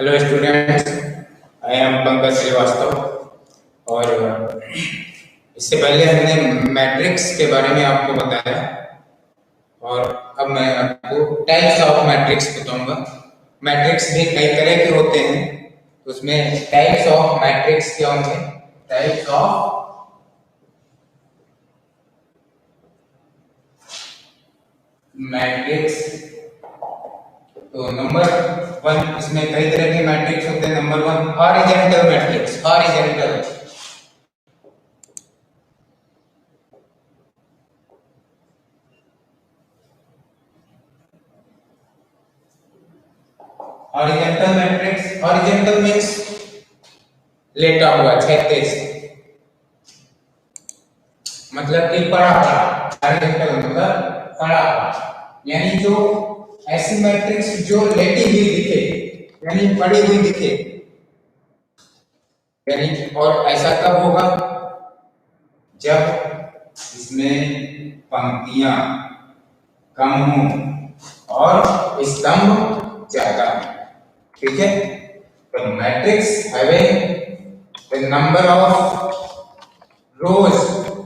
Hello students, I am Pankaj Shrivastava. और इससे पहले हमने मैट्रिक्स के बारे में आपको बताया और अब मैं आपको टाइप्स ऑफ मैट्रिक्स बताऊंगा। मैट्रिक्स भी कई तरह के होते हैं, तो उसमें टाइप्स ऑफ मैट्रिक्स क्या होंगे? Types of matrix. तो नंबर वन, इसमें कई तरह के मैट्रिक्स होते हैं। Number one, horizontal matrix. Horizontal matrix, horizontal means लेटा हुआ, क्षैतिज, मतलब कि पड़ा पड़ा। हॉरिजॉन्टल मतलब पड़ा पड़ा, यानी जो ऐसी मैट्रिक्स जो लेटी हुई दिखे, यानी पड़ी हुई दिखे। यानी और ऐसा कब होगा? जब इसमें पंक्तियां कम हो और स्तंभ ज्यादा हो। ठीक है, तो matrix having the number of rows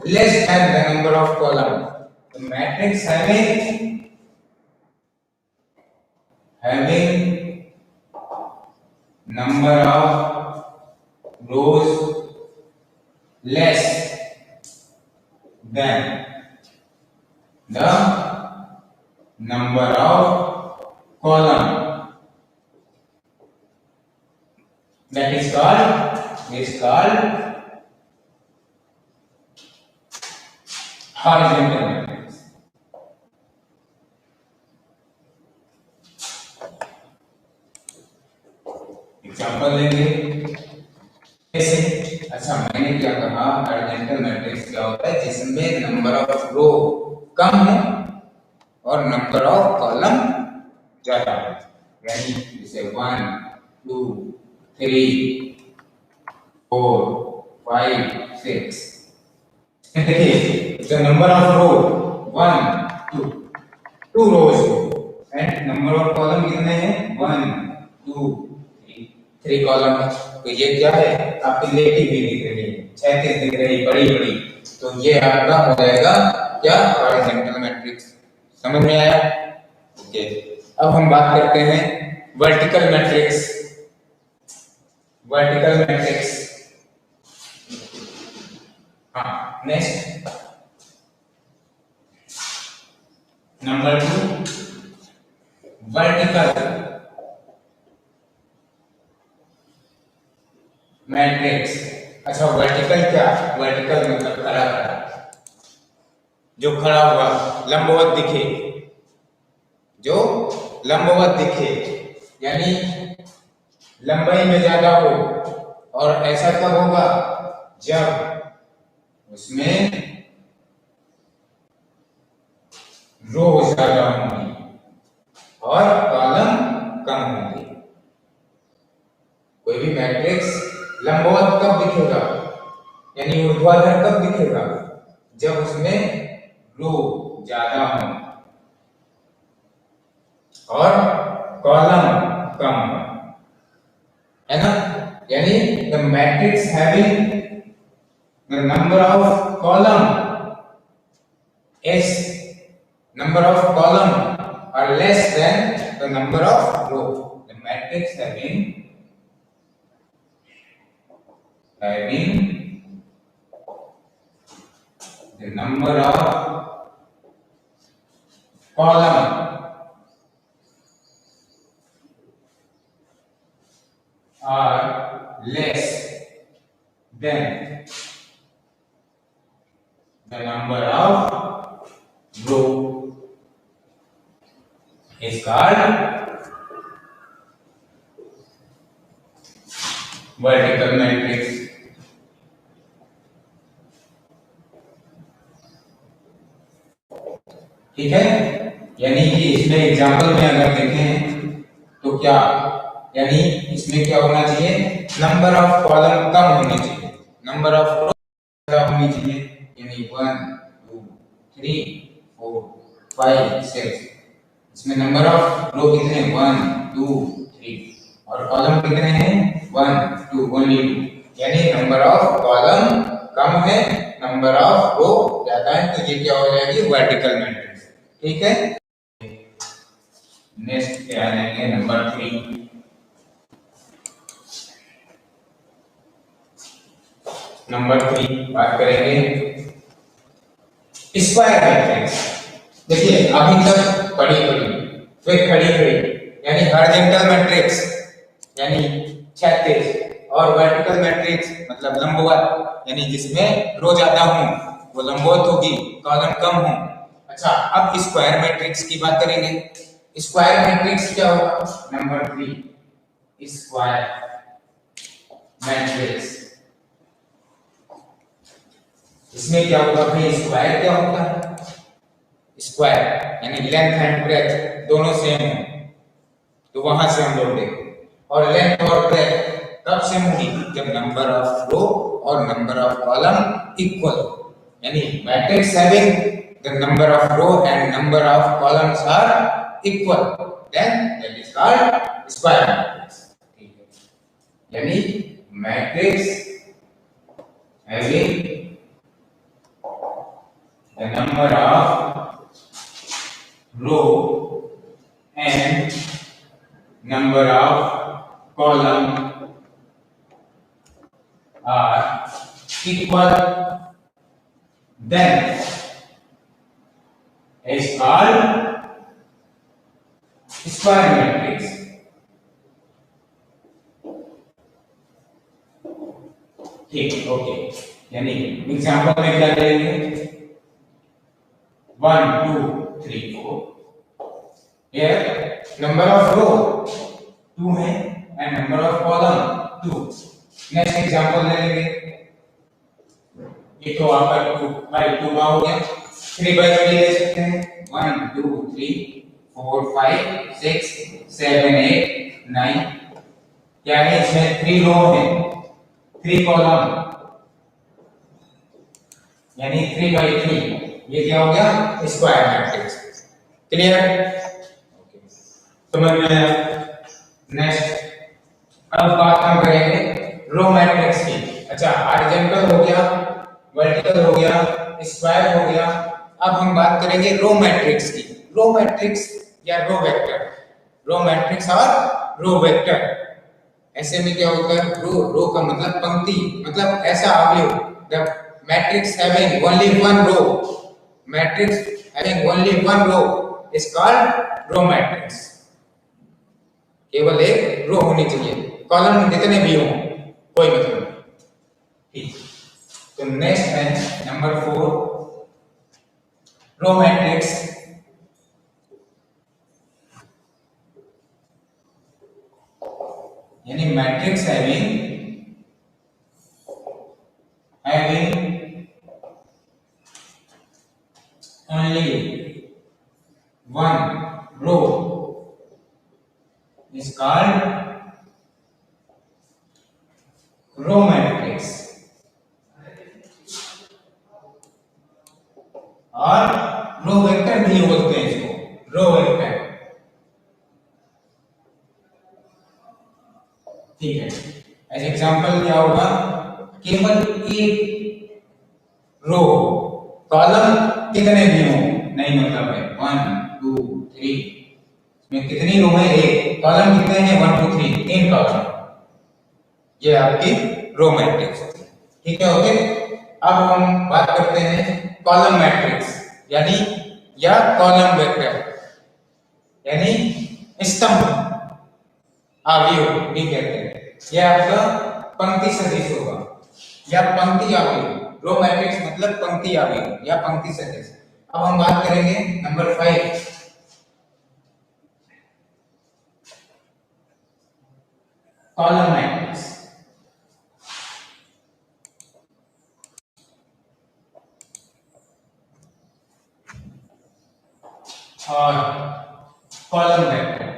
less than the number of columns. The matrix having number of rows less than the number of columns. That is called horizontal matrix. Example लेंगे कैसे? अच्छा, मैंने क्या कहा, हॉरिजॉन्टल मैट्रिक्स क्या होता है? जिसमें नंबर ऑफ रो कम हो और नंबर ऑफ कॉलम ज्यादा हो। यानी जैसे 1 2 3 4 5 6। देखिए, the number of row 1 2 rows and number of column कितने हैं? 1 2 3 कॉलम है। तो ये क्या है? आपकी लेटी हुई दिख रही है, क्षैतिज दिख रही, बड़ी बड़ी। तो ये आपका हो जाएगा क्या? Horizontal matrix. समझ में आया? ओके, अब हम बात करते हैं वर्टिकल मैट्रिक्स। वर्टिकल मैट्रिक्स, हाँ, नेक्स्ट नंबर 2, वर्टिकल मैट्रिक्स। अच्छा, वर्टिकल क्या? वर्टिकल मतलब खड़ा खड़ा, जो खड़ा हुआ, लंबवत दिखे, जो लंबवत दिखे, यानी लंबाई में ज्यादा हो। और ऐसा कब होगा? जब उसमें रो ज्यादा होंगी और कॉलम कम होंगे। कोई भी मैट्रिक्स लंबवत कब दिखेगा, यानी ऊर्ध्वाधर कब दिखेगा? जब उसमें रो ज्यादा हो और कॉलम कम हो, है ना? यानी the matrix having the number of column is number of column are less than the number of row. The matrix having the number of column are less than the number of row is called vertical matrix. ठीक है, यानी कि इसमें example में अगर देखें तो क्या, यानी इसमें क्या होना चाहिए? नंबर ऑफ कॉलम कम होने चाहिए, नंबर ऑफ रो ज्यादा होनी चाहिए। यानी 1 2 3 4 5 6। इसमें नंबर ऑफ रो कितने? 1 2 3 और कॉलम कितने हैं 1 2 ओनली 2, यानी नंबर ऑफ कॉलम कम है, नंबर ऑफ रो ज्यादा है, तो ये क्या हो जाएगी वर्टिकल मैट्रिक्स। ठीक है, नेक्स्ट क्या लेंगे नंबर 3। नंबर 3 बात करेंगे स्क्वायर मैट्रिक्स। देखिए अभी तक पढ़ी पढ़ी फिर खड़ी खड़ी यानी हॉरिजॉन्टल मैट्रिक्स यानी क्षैतिज, और वर्टिकल मैट्रिक्स मतलब लंबवत यानी जिसमें रो ज्यादा हो वो लंबवत होगी, कॉलम कम हो। अच्छा, अब स्क्वायर मैट्रिक्स की बात करेंगे। स्क्वायर मैट्रिक्स क्या होगा नंबर 3 स्क्वायर मैट्रिक्स। इसमें क्या होगा भाई स्क्वायर क्या होता है, स्क्वायर यानी लेंथ एंड ब्रेथ दोनों सेम हो, तो वहां से हम लोग देखें। और लेंथ और ब्रेथ कब सेम होगी जब नंबर ऑफ रो और नंबर ऑफ कॉलम इक्वल, यानी matrix having the number of row and number of columns are equal, then that is called square matrix. ठीक है, यानी matrix having the number of row and number of column are equal, then is called square matrix। ठीक, okay, यानी example में क्या करेंगे 1 2 3 4, here number of row 2 है and number of column 2। Next example ले लेंगे, ये तो आपका 2 बाय 2 का हो गया, 3 बाय 3 ले सकते हैं 1 2 3 4 5 6 7 8 9, यानी इसमें 3 रो है 3 कॉलम यानी 3 बाय 3, ये क्या हो गया स्क्वायर मैट्रिक्स। क्लियर, ओके, समझ में आया। नेक्स्ट अब बात हम करेंगे रो मैट्रिक्स की। अच्छा, हॉरिजॉन्टल हो गया, वर्टिकल हो गया, स्क्वायर हो गया, अब हम बात करेंगे रो मैट्रिक्स की। रो मैट्रिक्स या रो वेक्टर, रो मैट्रिक्स और रो वेक्टर, ऐसे में क्या होता है रो का मतलब पंक्ति, मतलब ऐसा अवयव, the matrix having only one row, matrix having only one row is called row matrix। केवल एक रो होनी चाहिए, कॉलम जितने भी हो कोई मतलब नहीं। ठीक, तो नेक्स्ट है नंबर 4 रो मैट्रिक्स। यानी matrix having only one row is called row matrix, और रो वेक्टर भी बोलते हैं इसको, रो वेक्टर। ठीक है, एज एग्जांपल क्या होगा, केवल एक रो, कॉलम कितने भी हो नहीं मतलब है 1 2 3, इसमें कितनी रो है एक, कॉलम कितने हैं 1 2 3, 3 कॉलम, ये आपकी रो मैट्रिक्स। ठीक है, ओके। अब हम बात करते हैं कॉलम मैट्रिक्स यानी या कॉलम वेक्टर, यानी स्तंभ अवयव भी कहते हैं। यह आपका पंक्ति सदिश होगा या पंक्ति अवयव, रो मैट्रिक्स मतलब पंक्ति अवयव या पंक्ति सदिश। अब हम बात करेंगे नंबर 5 कॉलम मैट्रिक्स। और कॉलम वेक्टर,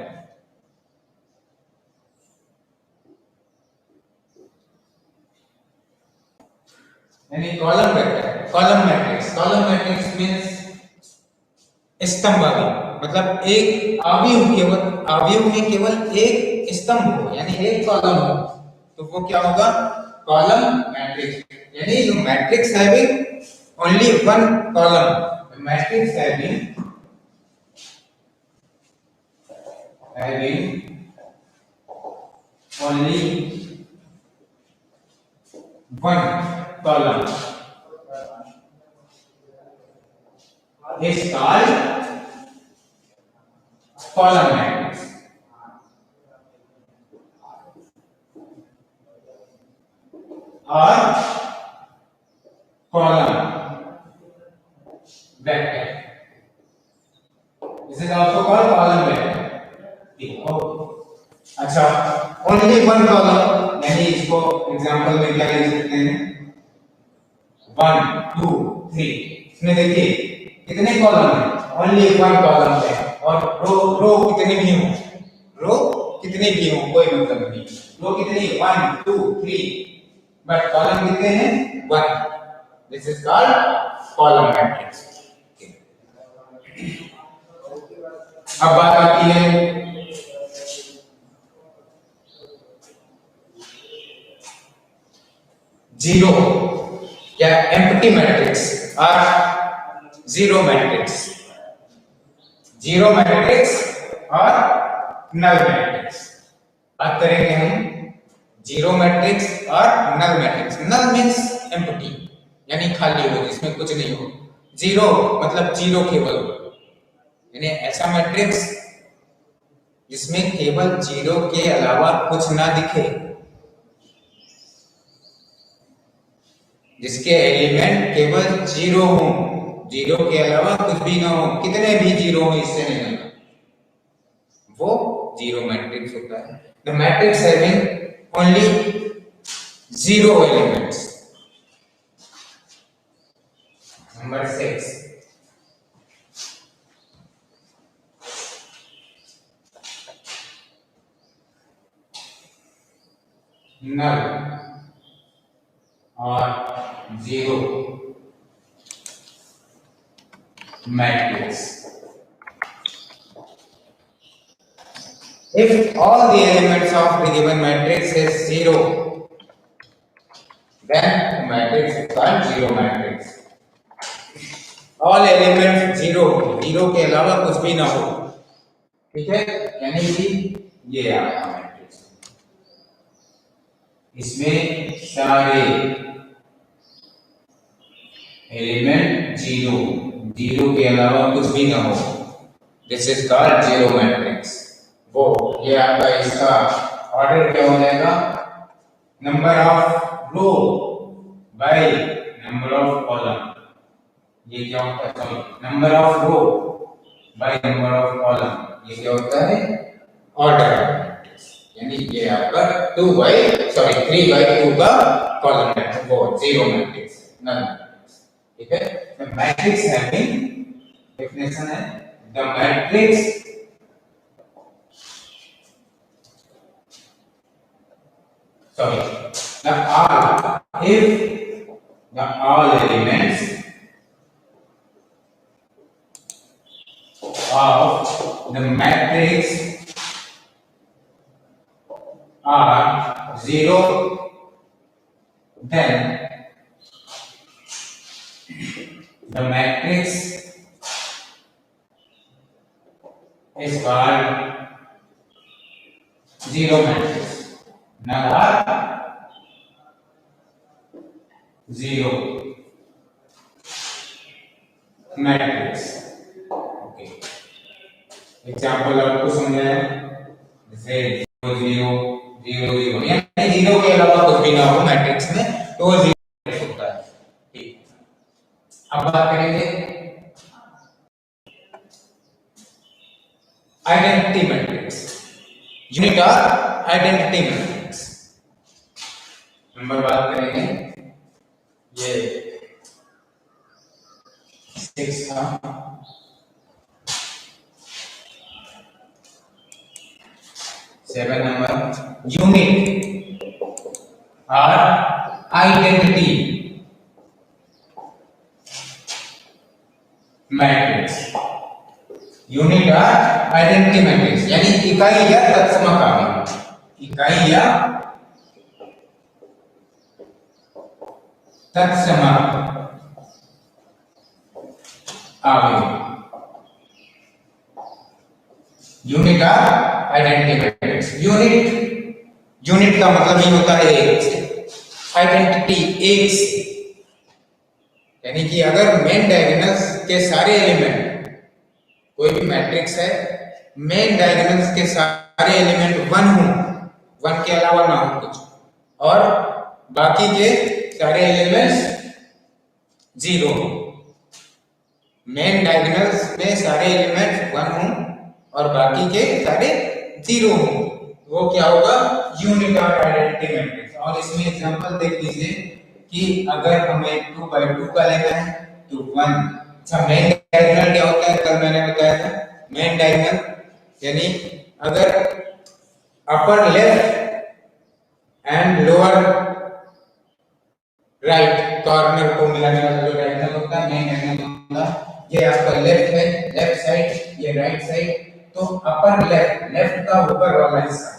यानी column vector, column matrix. Column matrix means स्तंभ वाली, मतलब एक अवयव में केवल एक स्तंभ हो, यानी एक कॉलम हो, तो वो क्या होगा? Column matrix. यानी जो matrix having only one column, matrix having only one column is called column matrix, or column vector. This is also called column vector. अच्छा, ओनली वन कॉलम, यानी इसको एग्जांपल में क्या लिख सकते हैं? 1 2 3। इसमें देखिए कितने कॉलम हैं? ओनली वन कॉलम है, और रो कितने भी हो, कोई मतलब नहीं। रो कितनी? 1 2 3, बट कॉलम कितने हैं? 1। This is called column matrix. अब बात आती है जीरो या एम्प्टी मैट्रिक्स और जीरो मैट्रिक्स। जीरो मैट्रिक्स और नल मैट्रिक्स बात करेंगे हम। जीरो मैट्रिक्स और नल मैट्रिक्स। नल मीन्स एम्प्टी, यानी खाली हो, जिसमें कुछ नहीं हो। जीरो मतलब जीरो केवल, यानी ऐसा मैट्रिक्स जिसमें केवल जीरो के अलावा कुछ ना दिखे, जिसके एलिमेंट केवल जीरो हो, जीरो के अलावा कुछ भी ना हो, कितने भी जीरो हो इससे नहीं होगा, वो जीरो मैट्रिक्स होता है। The matrix having only zero elements. Number 6, नल और zero matrix. If all the elements of the given matrix is zero, then the matrix is called zero matrix. All elements zero, zero के अलावा कुछ भी ना हो, ठीक है, यानी कि ये आया मैट्रिक्स। इसमें सारे एलिमेंट जीरो, जीरो के अलावा कुछ भी ना हो, this is called zero matrix. वो ये आपका इसका ऑर्डर क्या हो जाएगा? Number of row by number of column. ये क्या होता है? Sorry, number of row by number of column. ये क्या होता है? Order of matrix. यानी ये आपका 3/2 का कॉलम है, वो जीरो मैट्रिक्स, नल मैट्रिक्स, ठीक है। द मैट्रिक्स हैविंग, डेफिनेशन है, the matrix if the all elements of the matrix are zero, then the matrix is called zero matrix. Null zero matrix. Okay. Example आपको समझाया, जैसे 0 0 0 0, यानी zero के अलावा कुछ भी ना हो मैट्रिक्स में, तो वो जीरो मैट्रिक्स होता है। ठीक, अब बात करेंगे आइडेंटिटी मैट्रिक्स, यूनिट और आइडेंटिटी मैट्रिक्स। नंबर बात करेंगे, ये 6 था। 7 नंबर, यूनिट और identity matrix. Unit or identity matrix यानी इकाई या तत्समक आवेग, इकाई या तत्समक आवेग, unit or identity matrix. Unit का मतलब ये होता है एक से, आइडेंटिटी एक से, यानी कि अगर मेन डायगोनल्स के सारे एलिमेंट, कोई भी मैट्रिक्स है, मेन डायगोनल्स के सारे एलिमेंट वन हो, वन के अलावा ना हो कुछ, और बाकी के सारे एलिमेंट्स जीरो हो। मेन डायगोनल्स में सारे एलिमेंट वन हो और बाकी के सारे जीरो हो, वो क्या होगा? Unit or identity matrix. और इसमें एग्जांपल देख लीजिए कि अगर हमें 2 by 2 का लेना है तो 1। अच्छा, मेन डायगोनल क्या होता है? कल मैंने बताया था, मेन डायगोनल यानी अगर upper left and lower right corner को मिलाने वाला जो डायगोनल होता है, मेन डायगोनल होता है। ये आपका लेफ्ट है, लेफ्ट साइड, ये राइट साइड, तो अपर लेफ्ट का ऊपर वाला हिस्सा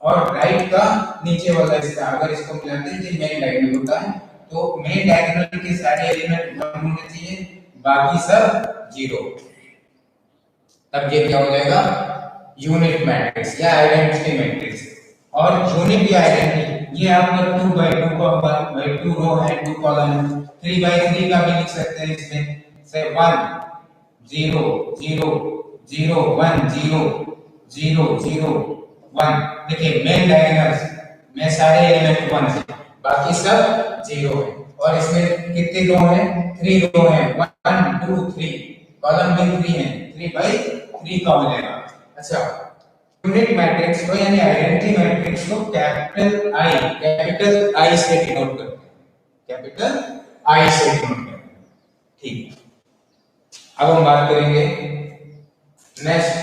और राइट का नीचे वाला हिस्सा अगर इसको मिलाते हैं ये मेन डायगोनल होता है। तो मेन डायगोनल के सारे एलिमेंट 1 होने चाहिए, बाकी सब 0, तब ये क्या हो जाएगा? यूनिट मैट्रिक्स या आइडेंटिटी मैट्रिक्स। और यूनिट या आइडेंटिटी, ये आपका 2 by 2 का होगा, भाई 2 रो है 2 कॉलम है, 3 by 3 का भी लिख सकते हैं इसमें, से 1 0 0 0 1 0 0 0 1। देखिए मेन डायगोनल्स में सारे एलिमेंट 1 है, बाकी सब 0 है। और इसमें कितने रो हैं? 3 रो हैं, 1 2 3, कॉलम भी 3 है, 3 by 3 का हो जाएगा। अच्छा, यूनिट मैट्रिक्स को यानी आइडेंटिटी मैट्रिक्स को कैपिटल आई से डिनोट करते हैं, कैपिटल आई से डिनोट करते हैं। ठीक, अब हम बात करेंगे next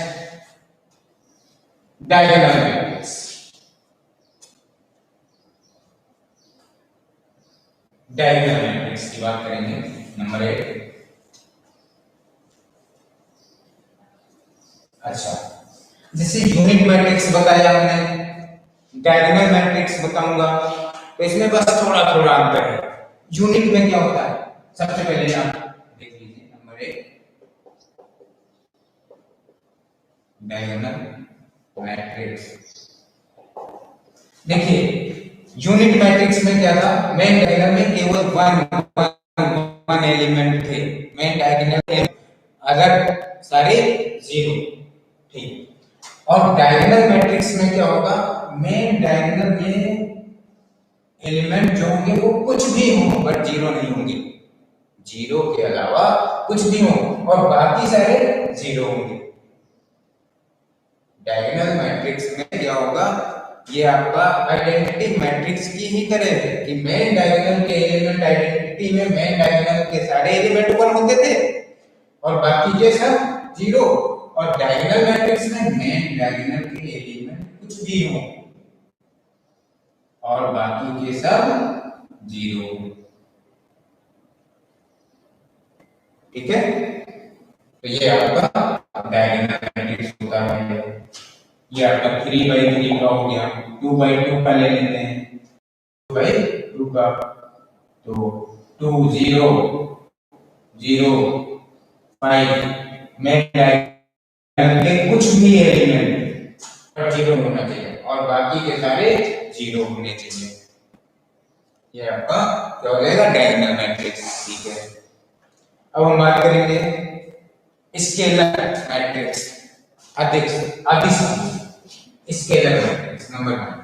diagonal matrix. Diagonal matrix की बात करेंगे, नंबर 8। अच्छा, जैसे यूनिट मैट्रिक्स बताया हमने, डायगोनल मैट्रिक्स बताऊंगा, तो इसमें बस थोड़ा थोड़ा अंतर है। यूनिट में क्या होता है? सबसे पहले आप देख लीजिए नंबर 1, डायगोनल मैट्रिक्स। देखिए यूनिट मैट्रिक्स में क्या था? मेन डायगोनल में केवल वन एलिमेंट थे, मेन डायगोनल, अगर सारे 0। ठीक, और डायगोनल मैट्रिक्स में क्या होगा? मेन डायगोनल में एलिमेंट जो होंगे वो कुछ भी हो बट 0 नहीं होंगे, 0 के अलावा कुछ भी हो, और बाकी सारे 0 होंगे। डायगोनल मैट्रिक्स में क्या होगा? ये आपका आइडेंटिटी मैट्रिक्स की ही तरह है कि मेन डायगोनल के एलिमेंट, आइडेंटिटी में मेन डायगोनल के सारे एलिमेंट 1 होते थे और बाकी के सब 0। और डायगोनल मैट्रिक्स में मेन डायगोनल के एलिमेंट कुछ भी हो और बाकी के सब 0। ठीक है, तो ये आपका डायगोनल मैट्रिक्स होता है। ये आपका 3 by 3 का हो गया, 2 by 2 का ले लेते हैं, 2 by 2 का, तो 2 0 0 5, मेन डायगोनल के कुछ भी एलिमेंट 0 होना चाहिए और बाकी के सारे 0 होने चाहिए। ये आपका क्या हो जाएगा? Diagonal matrix. ठीक है, अब हम बात करेंगे स्केलर मैट्रिक्स, अदिश scalar matrix number 1।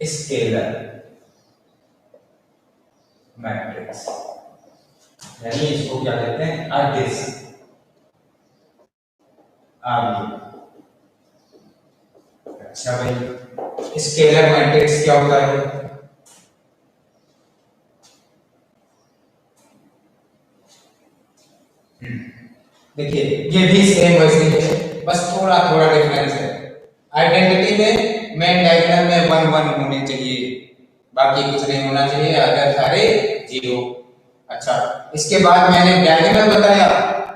Scalar matrix यानी इसको क्या कहते हैं? अदिश। आगे, अच्छा भाई, स्केलर मैट्रिक्स क्या होता है? देखिए ये भी सेम वैसे ही है, बस थोड़ा थोड़ा डिफरेंस है। आइडेंटिटी में मेन डायगोनल में 1 1 होने चाहिए, बाकी कुछ नहीं होना चाहिए, अदर सारे 0। अच्छा, इसके बाद मैंने डायगोनल बताया,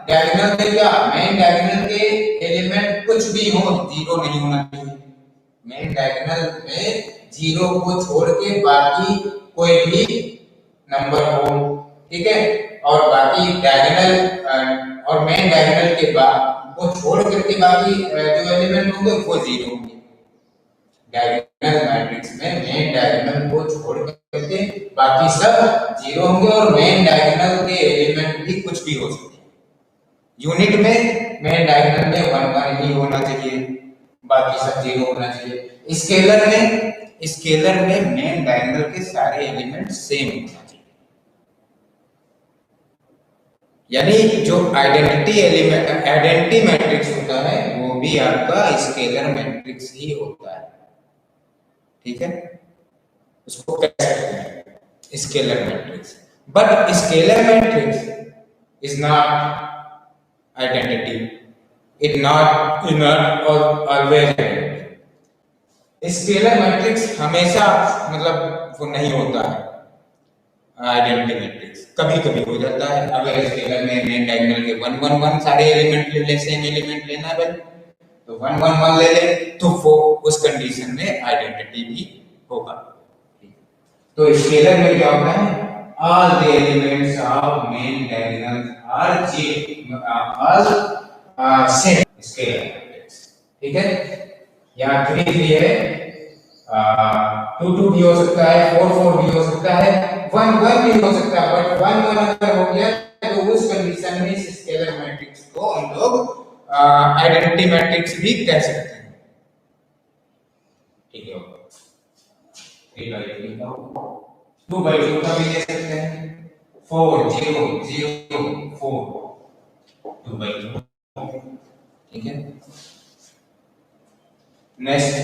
डायगोनल में क्या, मेन डायगोनल के एलिमेंट कुछ भी हो 0 नहीं होना चाहिए। मेन डायगोनल में 0 को छोड़ के बाकी कोई भी नंबर हो, ठीक है। और बाकी डायगोनल और मेन डायगोनल के बाद वो छोड़ करके बाकी जो एलिमेंट होंगे वो 0 होंगे। डायगोनल मैट्रिक्स में मेन डायगोनल को छोड़ करके बाकी सब 0 होंगे और मेन डायगोनल के एलिमेंट भी कुछ भी हो सकते हैं। यूनिट में मेन डायगोनल में 1 1 ही होना चाहिए, बाकी सब 0 होना चाहिए। स्केलर में मेन डायगोनल के सारे एलिमेंट सेम होना चाहिए, यानी जो आइडेंटिटी मैट्रिक्स होता है वो भी आपका स्केलर मैट्रिक्स ही होता है, ठीक है। उसको कह सकते हैं scalar matrix, but scalar matrix is not identity, it not always. Scalar matrix हमेशा मतलब वो नहीं होता है आइडेंटिटी मैट्रिक्स, कभी कभी हो जाता है। अगर स्केलर में मेन डायगोनल के 1 1 1 सारे एलिमेंट ले ले, सेम एलिमेंट लेना है तो 1 1 1 ले ले, तो वो उस कंडीशन में आइडेंटिटी भी होगा। तो स्केलर में क्या होता है, all the elements of main diagonal are same scalar matrix, ठीक है। यहाँ 3 3 है, 2 2 भी हो सकता है, 4 4 भी हो सकता है, 1 1 भी हो सकता है, बट 1 1 अगर हो गया तो उस कंडीशन में इस स्केलर मैट्रिक्स को हम लोग आइडेंटिटी मैट्रिक्स भी कह सकते हैं, ठीक है। 3 by 3 का 2 by 2 का भी ले सकते हैं, 4 0 0 4 2 by 2, ठीक है। नेक्स्ट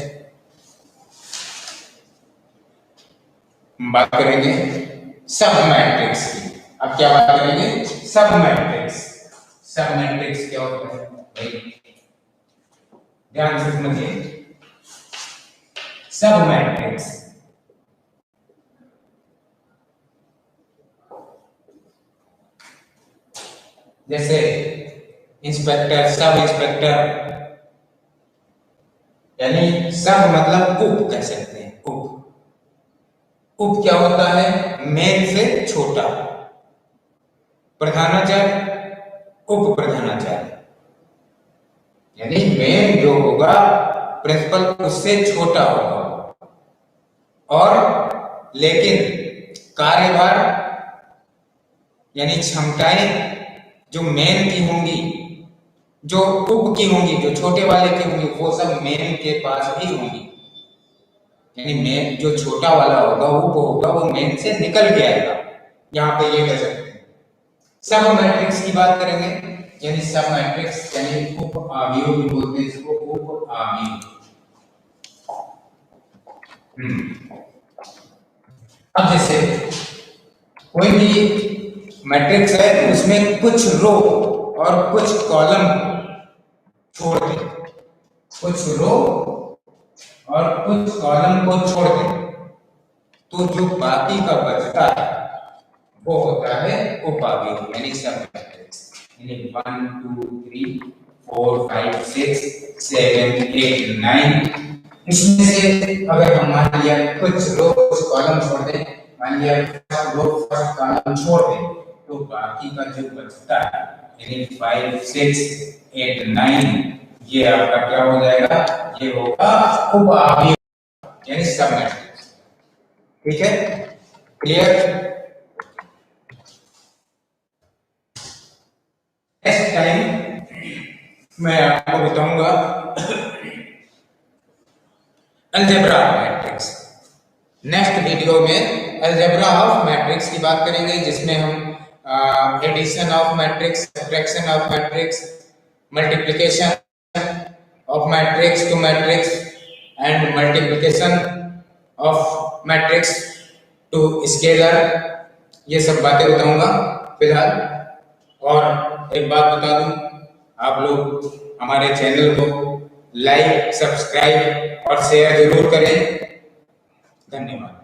बात करेंगे सब मैट्रिक्स की। अब क्या बात करेंगे, सब मैट्रिक्स। सब मैट्रिक्स क्या होता है भाई, ध्यान से समझिए। सब मैट्रिक्स जैसे इंस्पेक्टर, सब इंस्पेक्टर, यानी सब मतलब उप कह सकते हैं, उप क्या होता है, मेन से छोटा, प्रधानाचार्य, उप प्रधानाचार्य, यानी मेन जो होगा प्रिंसिपल उससे छोटा होगा, और लेकिन कार्यभार यानी क्षमताएं जो मेन की होंगी, जो उप की होंगी, जो छोटे वाले की होंगी, वो सब मेन के पास ही होंगी। यानी मेन जो छोटा वाला होगा, उप होगा, वो मेन से निकल के आएगा। यहाँ पे ये कह सकते हैं। सब मैट्रिक्स की बात करेंगे, यानी सब मैट्रिक्स यानी उप अवयव भी बोलते हैं इसको, उप अवयव। अब जैसे कोई भी मैट्रिक्स है, उसमें कुछ रो और कुछ कॉलम छोड़ दे, कुछ रो और कुछ कॉलम को छोड़ दे, तो जो बाकी का बचता है वो होता है उपावयव, यानी सब मैट्रिक्स। यानी 1 2 3 4 5 6 7 8 9, इसमें से अगर हम मान लिया कुछ रो कुछ कॉलम छोड़ दें, मान लिया फर्स्ट रो फर्स्ट कॉलम छोड़ दें, तो बाकी का जो बचता है यानी 5 6 8 9, ये आपका क्या हो जाएगा, ये होगा उपावयव यानी सब मैट्रिक्स, ठीक है। क्लियर। नेक्स्ट टाइम मैं आपको बताऊंगा algebra of matrix. Next video में अलजेब्रा ऑफ मैट्रिक्स की बात करेंगे, जिसमें हम addition of matrix, subtraction of matrix, multiplication of matrix to matrix and multiplication of matrix to scalar, ये सब बातें बताऊंगा फिलहाल। और एक बात बता दूं, आप लोग हमारे चैनल को लाइक, सब्सक्राइब और शेयर जरूर करें। धन्यवाद।